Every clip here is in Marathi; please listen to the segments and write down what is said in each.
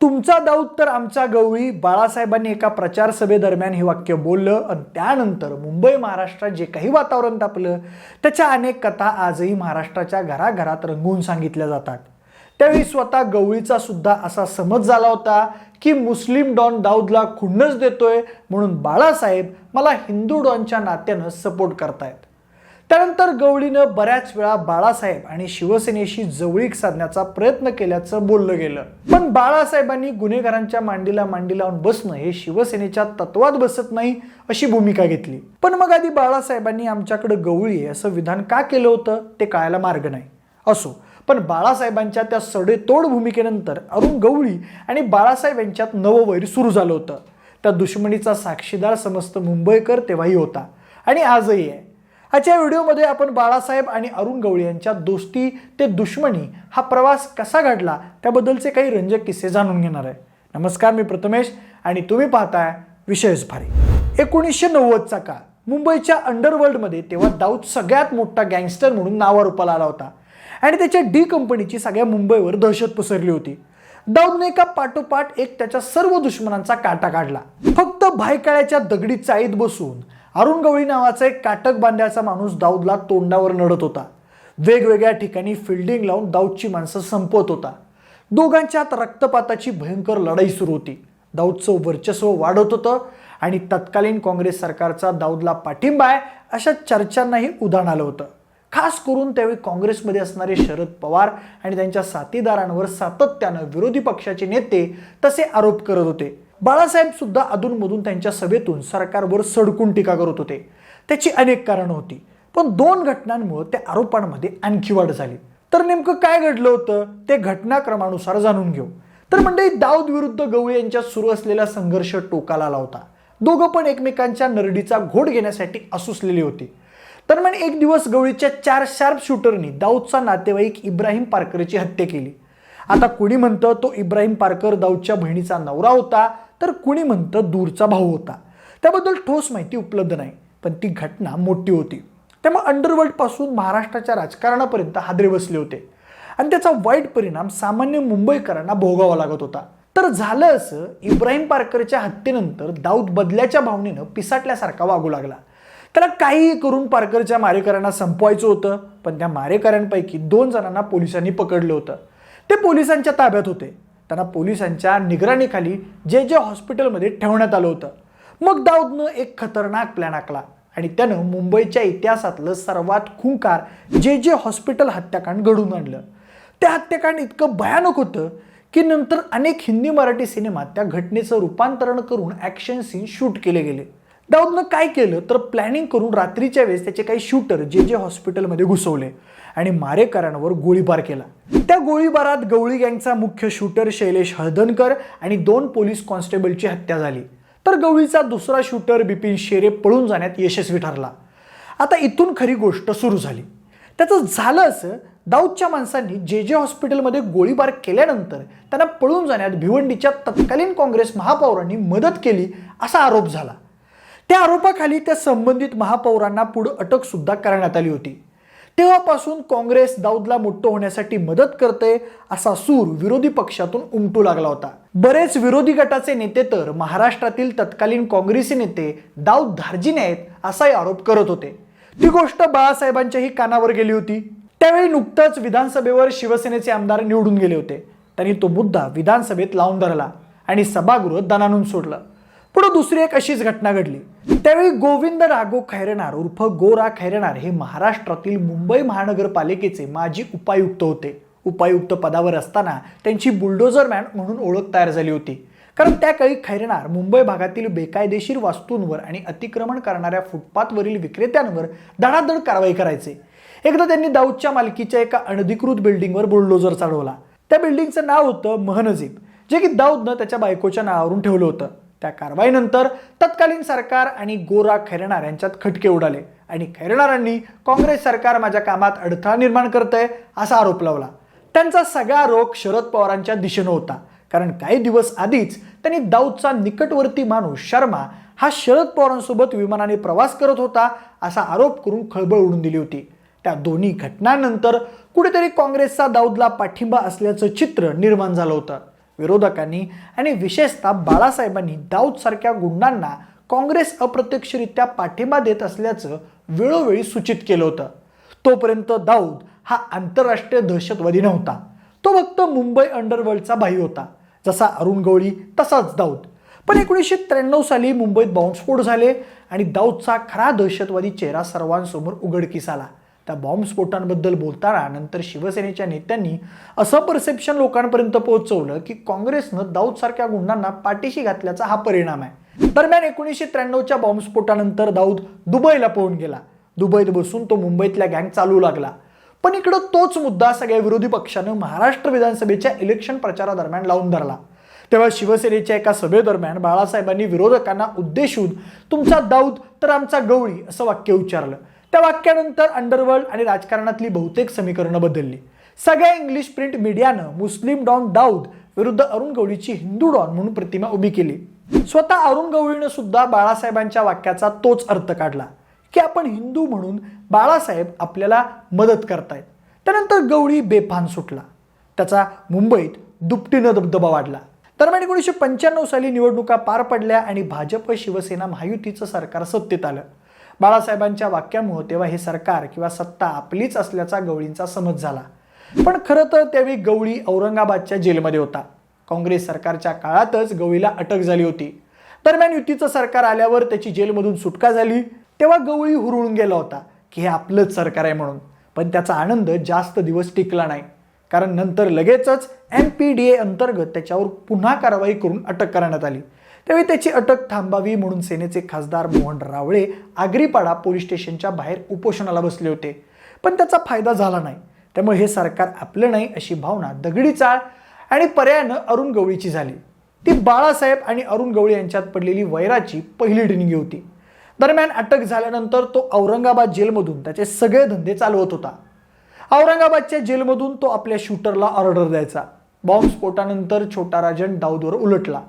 तुमचा दाऊद तर आमचा गवळी, बाळासाहेबांनी एका प्रचार सभेदरम्यान हे वाक्य बोललं आणि त्यानंतर मुंबई महाराष्ट्रात जे काही वातावरण तापलं त्याच्या अनेक कथा आजही महाराष्ट्राच्या घराघरात रंगवून सांगितल्या जातात। त्यावेळी स्वतः गवळीचा सुद्धा असा समज झाला होता की मुस्लिम डॉन दाऊदला खुन्नस देतोय म्हणून बाळासाहेब मला हिंदू डॉनच्या नात्यानं सपोर्ट करतायत। त्यानंतर गवळीनं बऱ्याच वेळा बाळासाहेब आणि शिवसेनेशी जवळीक साधण्याचा प्रयत्न केल्याचं बोललं गेलं, पण बाळासाहेबांनी गुन्हेगारांच्या मांडीला मांडी लावून बसणं हे शिवसेनेच्या तत्वात बसत नाही अशी भूमिका घेतली। पण मग आधी बाळासाहेबांनी आमच्याकडे गवळी आहे असं विधान का केलं होतं ते कळायला मार्ग नाही। असो, पण बाळासाहेबांच्या त्या सडेतोड भूमिकेनंतर अरुण गवळी आणि बाळासाहेब यांच्यात नवं वैर सुरू झालं होतं। त्या दुश्मनीचा साक्षीदार समस्त मुंबईकर तेव्हाही होता आणि आजही आहे। आजच्या व्हिडिओमध्ये आपण बाळासाहेब आणि अरुण गवळी यांच्या दोस्ती ते दुश्मनी हा प्रवास कसा घडला त्याबद्दलचे काही रंजक किस्से जाणून घेणार आहे। नमस्कार, मी प्रथमेश आणि तुम्ही पाहताय विशेष भारी। 1990चा काळ मुंबईच्या अंडरवर्ल्डमध्ये तेव्हा दाऊद सगळ्यात मोठा गँगस्टर म्हणून नावारूपाला आला होता आणि त्याच्या डी कंपनीची सगळ्या मुंबईवर दहशत पसरली होती। दाऊदने एका पाठोपाठ एक त्याच्या सर्व दुश्मनांचा काटा काढला। फक्त भायकाळ्याच्या दगडी चाळीत बसून अरुण गवळी नावाचा एक काटक बांध्याचा माणूस दाऊदला तोंडावर नडत होता। वेगवेगळ्या ठिकाणी फिल्डिंग लावून दाऊदची माणसं संपवत होता। दोघांच्यात रक्तपाताची भयंकर लढाई सुरू होती। दाऊदचं वर्चस्व वाढत होतं आणि तत्कालीन काँग्रेस सरकारचा दाऊदला पाठिंबा आहे अशा चर्चांनाही उधाण आलं होतं। खास करून त्यावेळी काँग्रेसमध्ये असणारे शरद पवार आणि त्यांच्या साथीदारांवर सातत्यानं विरोधी पक्षाचे नेते तसे आरोप करत होते। बाळासाहेब सुद्धा अधूनमधून त्यांच्या सभेतून सरकारवर सडकून टीका करत होते। त्याची अनेक कारणं होती, पण दोन घटनांमुळे त्या आरोपांमध्ये आणखी वाढ झाली। तर नेमकं काय घडलं होतं ते घटनाक्रमानुसार जाणून घेऊ। तर मंडळी, दाऊद विरुद्ध गवळी यांच्यात सुरू असलेला संघर्ष टोकाला आला होता। दोघं पण एकमेकांच्या नरडीचा घोट घेण्यासाठी असुसलेली होती। तर मग एक दिवस गवळीच्या 4 शार्प शूटरनी दाऊदचा नातेवाईक इब्राहिम पारकरची हत्या केली। आता कुणी म्हणतं तो इब्राहिम पारकर दाऊदच्या बहिणीचा नवरा होता, तर कुणी म्हणतं दूरचा भाऊ होता। त्याबद्दल ठोस माहिती उपलब्ध नाही, पण ती घटना मोठी होती। त्यामुळे अंडरवर्ल्ड पासून महाराष्ट्राच्या राजकारणापर्यंत हादरे बसले होते आणि त्याचा वाईट परिणाम सामान्य मुंबईकरांना भोगावा लागत होता। तर झालं असं, इब्राहिम पारकरच्या हत्येनंतर दाऊद बदल्याच्या भावनेनं पिसाटल्यासारखा वागू लागला। त्याला काहीही करून पारकरच्या मारेकऱ्यांना संपवायचं होतं, पण त्या मारेकऱ्यांपैकी 2 जणांना पोलिसांनी पकडलं होतं। ते पोलिसांच्या ताब्यात होते। त्यांना पोलिसांच्या निगराणीखाली जे हॉस्पिटलमध्ये ठेवण्यात आलं होतं। मग दाऊदनं एक खतरनाक प्लॅन आखला आणि त्यानं मुंबईच्या इतिहासातलं सर्वात खूंखार जे हॉस्पिटल हत्याकांड घडवून आणलं। त्या हत्याकांड इतकं भयानक होतं की नंतर अनेक हिंदी मराठी सिनेमात त्या घटनेचं रूपांतरण करून ॲक्शन सीन शूट केले गेले। दाऊदनं काय केलं तर प्लॅनिंग करून रात्रीच्या वेळेस त्याचे काही शूटर जे हॉस्पिटलमध्ये घुसवले आणि मारेकऱ्यांवर गोळीबार केला। त्या गोळीबारात गवळी गँगचा मुख्य शूटर शैलेश हळदणकर आणि 2 पोलीस कॉन्स्टेबलची हत्या झाली, तर गवळीचा दुसरा शूटर बिपिन शेरे पळून जाण्यात यशस्वी ठरला। आता इथून खरी गोष्ट सुरू झाली। त्याचं झालं असं, दाऊदच्या माणसांनी जे हॉस्पिटलमध्ये गोळीबार केल्यानंतर त्यांना पळून जाण्यात भिवंडीच्या तत्कालीन काँग्रेस महापौरांनी मदत केली असा आरोप झाला। त्या आरोपाखाली त्या संबंधित महापौरांना पुढे अटक सुद्धा करण्यात आली होती। तेव्हापासून काँग्रेस दाऊदला मोठं होण्यासाठी मदत करते असा सूर विरोधी पक्षातून उमटू लागला होता। बरेच विरोधी गटाचे नेते तर महाराष्ट्रातील तत्कालीन काँग्रेसी नेते दाऊद धार्जिणे आहेत असाही आरोप करत होते। ती गोष्ट बाळासाहेबांच्याही कानावर गेली होती। त्यावेळी नुकतंच विधानसभेवर शिवसेनेचे आमदार निवडून गेले होते। त्यांनी तो मुद्दा विधानसभेत लावून धरला आणि सभागृह दणानून सोडलं। पुढे दुसरी एक अशीच घटना घडली। त्यावेळी गोविंद राघव खैरनार उर्फ गोरा खैरनार हे महाराष्ट्रातील मुंबई महानगरपालिकेचे माजी उपायुक्त होते। उपायुक्त पदावर असताना त्यांची बुलडोझर मॅन म्हणून ओळख तयार झाली होती, कारण त्या काळी खैरनार मुंबई भागातील बेकायदेशीर वास्तूंवर आणि अतिक्रमण करणाऱ्या फुटपाथवरील विक्रेत्यांवर धडाधड कारवाई करायचे। एकदा त्यांनी दाऊदच्या मालकीच्या एका अनधिकृत बिल्डिंगवर बुलडोझर चढवला। त्या बिल्डिंगचं नाव होतं महनजीब, जे की दाऊदनं त्याच्या बायकोच्या नावावरून ठेवलं होतं। त्या कारवाईनंतर तत्कालीन सरकार आणि गोरा खैरनार यांच्यात खटके उडाले आणि खैरनारांनी काँग्रेस सरकार माझ्या कामात अडथळा निर्माण करतंय असा आरोप लावला। त्यांचा सगळा रोख शरद पवारांच्या दिशेनं होता, कारण काही दिवस आधीच त्यांनी दाऊदचा निकटवर्ती माणूस शर्मा हा शरद पवारांसोबत विमानाने प्रवास करत होता असा आरोप करून खळबळ उडून दिली होती। त्या दोन्ही घटनांनंतर कुठेतरी काँग्रेसचा दाऊदला पाठिंबा असल्याचं चित्र निर्माण झालं होतं। विरोधकांनी आणि विशेषतः बाळासाहेबांनी दाऊदसारख्या गुंडांना काँग्रेस अप्रत्यक्षरित्या पाठिंबा देत असल्याचं वेळोवेळी सूचित केलं होतं. तोपर्यंत दाऊद हा आंतरराष्ट्रीय दहशतवादी नव्हता. तो फक्त मुंबई अंडरवर्ल्डचा भाई होता. जसा अरुण गवळी तसाच दाऊद. पण 1993 साली मुंबईत बॉम्बस्फोट झाले आणि दाऊदचा खरा दहशतवादी चेहरा सर्वांसमोर उघडकीस आला. त्या बॉम्बस्फोटांबद्दल बोलताना नंतर शिवसेनेच्या नेत्यांनी असं परसेप्शन लोकांपर्यंत पोहोचवलं की काँग्रेसनं दाऊदसारख्या गुंडांना पाठीशी घातल्याचा हा परिणाम आहे. दरम्यान 1993च्या बॉम्बस्फोटानंतर दाऊद दुबईला पळून गेला. दुबईत बसून तो मुंबईतल्या गँग चालू लागला. पण इकडं तोच मुद्दा सगळ्या विरोधी पक्षानं महाराष्ट्र विधानसभेच्या इलेक्शन प्रचारादरम्यान लावून धरला. तेव्हा शिवसेनेच्या एका सभेदरम्यान बाळासाहेबांनी विरोधकांना उद्देशून तुमचा दाऊद तर आमचा गवळी असं वाक्य उच्चारलं. त्या वाक्यानंतर अंडरवर्ल्ड आणि राजकारणातली बहुतेक समीकरणं बदलली. सगळ्या इंग्लिश प्रिंट मीडियानं मुस्लिम डॉन दाऊद विरुद्ध अरुण गवळीची हिंदू डॉन म्हणून प्रतिमा उभी केली. स्वतः अरुण गवळीनं सुद्धा बाळासाहेबांच्या वाक्याचा तोच अर्थ काढला की आपण हिंदू म्हणून बाळासाहेब आपल्याला मदत करतायत. त्यानंतर गवळी बेफान सुटला. त्याचा मुंबईत दुपटीनं दबदबा वाढला. दरम्यान 1995 साली निवडणुका पार पडल्या आणि भाजप शिवसेना महायुतीचं सरकार सत्तेत आलं. बाळासाहेबांच्या वाक्यामुळे तेव्हा हे सरकार किंवा सत्ता आपलीच असल्याचा गवळींचा समज झाला. पण खरं तर त्यावेळी गवळी औरंगाबादच्या जेलमध्ये होता. काँग्रेस सरकारच्या काळातच गवळीला अटक झाली होती. दरम्यान युतीचं सरकार आल्यावर त्याची जेलमधून सुटका झाली. तेव्हा गवळी हुरळून गेला होता की हे आपलंच सरकार आहे म्हणून. पण त्याचा आनंद जास्त दिवस टिकला नाही. कारण नंतर लगेचच MPDA अंतर्गत त्याच्यावर पुन्हा कारवाई करून अटक करण्यात आली. त्यावेळी त्याची अटक थांबावी म्हणून सेनेचे खासदार मोहन रावळे आगरीपाडा पोलीस स्टेशनच्या बाहेर उपोषणाला बसले होते. पण त्याचा फायदा झाला नाही. त्यामुळे हे सरकार आपलं नाही अशी भावना दगडी चाळ आणि पर्यायानं अरुण गवळीची झाली. ती बाळासाहेब आणि अरुण गवळी यांच्यात पडलेली वैराची पहिली डिंगी होती. दरम्यान अटक झाल्यानंतर तो औरंगाबाद जेलमधून त्याचे सगळे धंदे चालवत होता. औरंगाबादच्या जेलमधून तो आपल्या शूटरला ऑर्डर द्यायचा. बॉम्बस्फोटानंतर छोटा राजन दाऊदवर उलटला.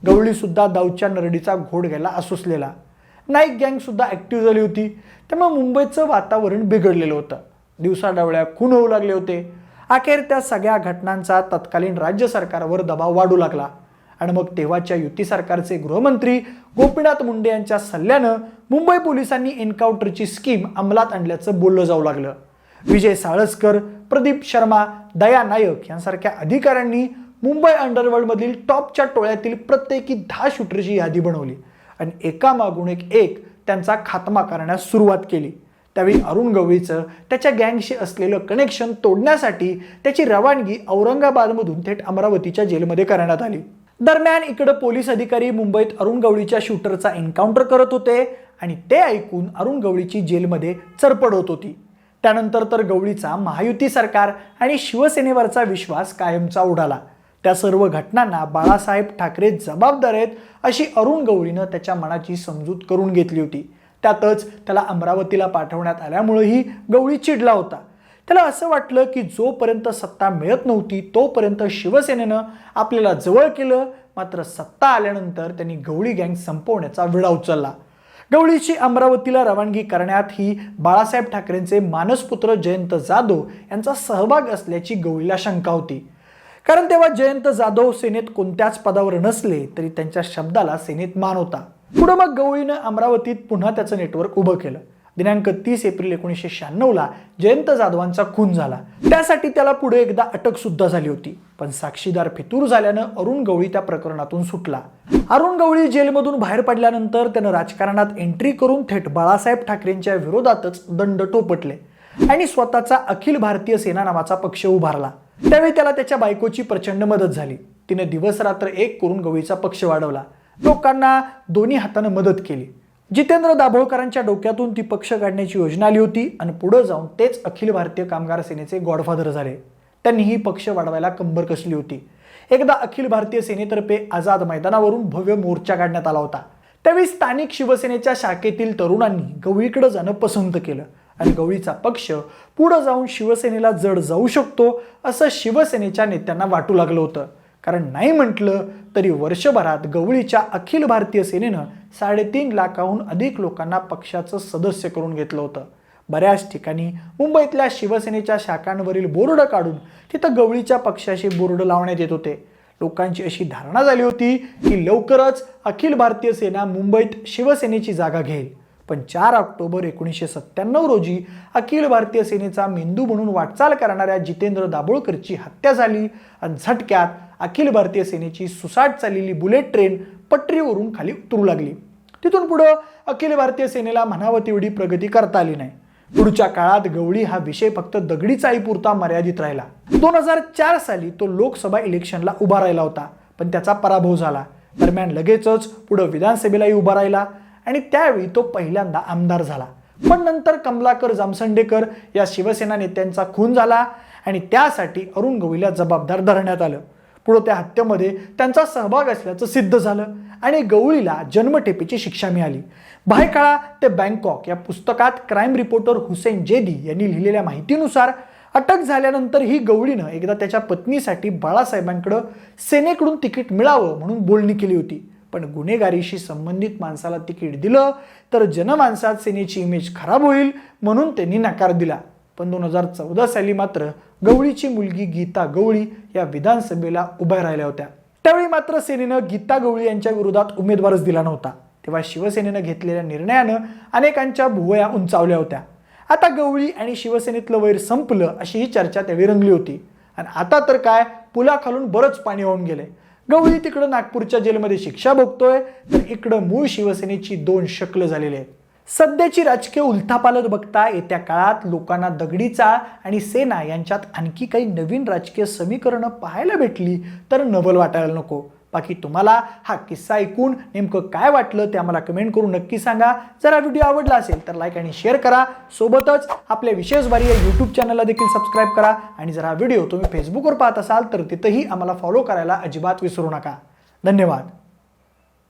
गवळी सुद्धा दाऊदच्या नरडीचा घोड घ्यायला असुसलेला. नाईक गँग सुद्धा ऍक्टिव्ह झाली होती. त्यामुळे मुंबईचं वातावरण बिघडलेलं होतं. दिवसाढवळ्या खून होऊ लागले होते. अखेर त्या सगळ्या घटनांचा तत्कालीन राज्य सरकारवर दबाव वाढू लागला. आणि मग तेव्हाच्या युती सरकारचे गृहमंत्री गोपीनाथ मुंडे यांच्या सल्ल्यानं मुंबई पोलिसांनी एन्काउंटरची स्कीम अंमलात आणल्याचं बोललं जाऊ लागलं. विजय साळसकर, प्रदीप शर्मा, दया नायक यांसारख्या अधिकाऱ्यांनी मुंबई अंडरवर्ल्डमधील टॉपच्या टोळ्यातील प्रत्येकी 10 शूटरची यादी बनवली आणि एकामागून एक त्यांचा खात्मा करण्यास सुरुवात केली. त्यावेळी अरुण गवळीचं त्याच्या गँगशी असलेलं कनेक्शन तोडण्यासाठी त्याची रवानगी औरंगाबादमधून थेट अमरावतीच्या जेलमध्ये करण्यात आली. दरम्यान इकडे पोलीस अधिकारी मुंबईत अरुण गवळीच्या शूटरचा एन्काउंटर करत होते आणि ते ऐकून अरुण गवळीची जेलमध्ये चरपड होत होती. त्यानंतर तर गवळीचा महायुती सरकार आणि शिवसेनेवरचा विश्वास कायमचा उडाला. त्या सर्व घटनांना बाळासाहेब ठाकरे जबाबदार आहेत अशी अरुण गवळीनं त्याच्या मनाची समजूत करून घेतली होती. त्यातच त्याला अमरावतीला पाठवण्यात आल्यामुळेही गवळी चिडला होता. त्याला असं वाटलं की जोपर्यंत सत्ता मिळत नव्हती तोपर्यंत शिवसेनेनं आपल्याला जवळ केलं. मात्र सत्ता आल्यानंतर त्यांनी गवळी गँग संपवण्याचा विडा उचलला. गवळीची अमरावतीला रवानगी करण्यात ही बाळासाहेब ठाकरेंचे मानसपुत्र जयंत जाधव यांचा सहभाग असल्याची गवळीला शंका होती. कारण तेव्हा जयंत जाधव सेनेत कोणत्याच पदावर नसले तरी त्यांच्या शब्दाला सेनेत मान होता. पुढे मग गवळीनं अमरावतीत पुन्हा त्याचं नेटवर्क उभं केलं. दिनांक 30 एप्रिल 1996 जयंत जाधवांचा खून झाला. त्यासाठी त्याला पुढे एकदा अटक सुद्धा झाली होती. पण साक्षीदार फितूर झाल्यानं अरुण गवळी त्या प्रकरणातून सुटला. अरुण गवळी जेलमधून बाहेर पडल्यानंतर त्यानं राजकारणात एंट्री करून थेट बाळासाहेब ठाकरेंच्या विरोधातच दंड टोपटले आणि स्वतःचा अखिल भारतीय सेना नावाचा पक्ष उभारला. त्यावेळी त्याला त्याच्या बायकोची प्रचंड मदत झाली. तिने दिवस रात्र एक करून गवळीचा पक्ष वाढवला. लोकांना दोन्ही हाताने मदत केली. जितेंद्र दाभोळकरांच्या डोक्यातून ती पक्ष काढण्याची योजना आली होती आणि पुढे जाऊन तेच अखिल भारतीय कामगार सेनेचे गॉडफादर झाले. त्यांनी ही पक्ष वाढवायला कंबर कसली होती. एकदा अखिल भारतीय सेनेतर्फे आझाद मैदानावरून भव्य मोर्चा काढण्यात आला होता. त्यावेळी स्थानिक शिवसेनेच्या शाखेतील तरुणांनी गवळीकडे जाणं पसंत केलं आणि गवळीचा पक्ष पुढे जाऊन शिवसेनेला जड जाऊ शकतो असं शिवसेनेच्या नेत्यांना वाटू लागलं होतं. कारण नाही म्हटलं तरी वर्षभरात गवळीच्या अखिल भारतीय सेनेनं 3.5 लाखाहून अधिक लोकांना पक्षाचं सदस्य करून घेतलं होतं. बऱ्याच ठिकाणी मुंबईतल्या शिवसेनेच्या शाखांवरील बोर्ड काढून तिथं गवळीच्या पक्षाशी बोर्ड लावण्यात येत होते. लोकांची अशी धारणा झाली होती की लवकरच अखिल भारतीय सेना मुंबईत शिवसेनेची जागा घेईल. पण 4 ऑक्टोबर 1997 रोजी अखिल भारतीय सेनेचा मेंदू म्हणून वाटचाल करणाऱ्या जितेंद्र दाभोळकरची हत्या झाली आणि झटक्यात अखिल भारतीय सेनेची सुसाट चाललेली बुलेट ट्रेन पटरीवरून खाली उतरू लागली. तिथून पुढे अखिल भारतीय सेनेला म्हणावं तेवढी प्रगती करता आली नाही. पुढच्या काळात गवळी हा विषय फक्त दगडी चाळीपुरता मर्यादित राहिला. 2004 साली तो लोकसभा इलेक्शनला उभा राहिला होता, पण त्याचा पराभव झाला. दरम्यान लगेचच पुढे विधानसभेलाही उभा राहिला आणि त्यावेळी तो पहिल्यांदा आमदार झाला. पण नंतर कमलाकर जामसंडेकर या शिवसेना नेत्यांचा खून झाला आणि त्यासाठी अरुण गवळीला जबाबदार धरण्यात आलं. पुढे त्या हत्येमध्ये त्यांचा सहभाग असल्याचं सिद्ध झालं आणि गवळीला जन्मठेपेची शिक्षा मिळाली. भायखळा ते बँकॉक या पुस्तकात क्राईम रिपोर्टर हुसेन जेदी यांनी लिहिलेल्या माहितीनुसार अटक झाल्यानंतर ही गवळीनं एकदा त्याच्या पत्नीसाठी बाळासाहेबांकडे सेनेकडून तिकीट मिळावं म्हणून बोलणी केली होती. पण गुन्हेगारीशी संबंधित माणसाला तिकीट दिलं तर जनमानसात सेनेची इमेज खराब होईल म्हणून त्यांनी नकार दिला. पण 2014 साली मात्र गवळीची मुलगी गीता गवळी या विधानसभेला उभ्या राहिल्या होत्या. त्यावेळी मात्र सेनेनं गीता गवळी यांच्या विरोधात उमेदवारच दिला नव्हता. तेव्हा शिवसेनेनं घेतलेल्या निर्णयानं अनेकांच्या भुवया उंचावल्या होत्या. आता गवळी आणि शिवसेनेतलं वैर संपलं अशी ही चर्चा त्यावेळी रंगली होती. आणि आता तर काय, पुलाखालून बरंच पाणी वाहून गेलंय. गवळी तिकडं नागपूरच्या जेलमध्ये शिक्षा भोगतोय तर इकडं मूळ शिवसेनेची 2 शक्ल झालेली आहेत. सध्याची राजकीय उलथापालट बघता येत्या काळात लोकांना दगडी चाळ आणि सेना यांच्यात आणखी काही नवीन राजकीय समीकरणं पाहायला भेटली तर नवल वाटायला नको. बाकी तुम्हाला हा किस्सा ऐकून नेमकं काय वाटलं ते आम्हाला कमेंट करून नक्की सांगा. जर हा व्हिडिओ आवडला असेल तर लाईक आणि शेअर करा. सोबतच आपल्या विशेष बारी या यूट्यूब चॅनलला देखील सबस्क्राईब करा. आणि जर हा व्हिडिओ तुम्ही फेसबुकवर पाहत असाल तर तिथंही आम्हाला फॉलो करायला अजिबात विसरू नका. धन्यवाद.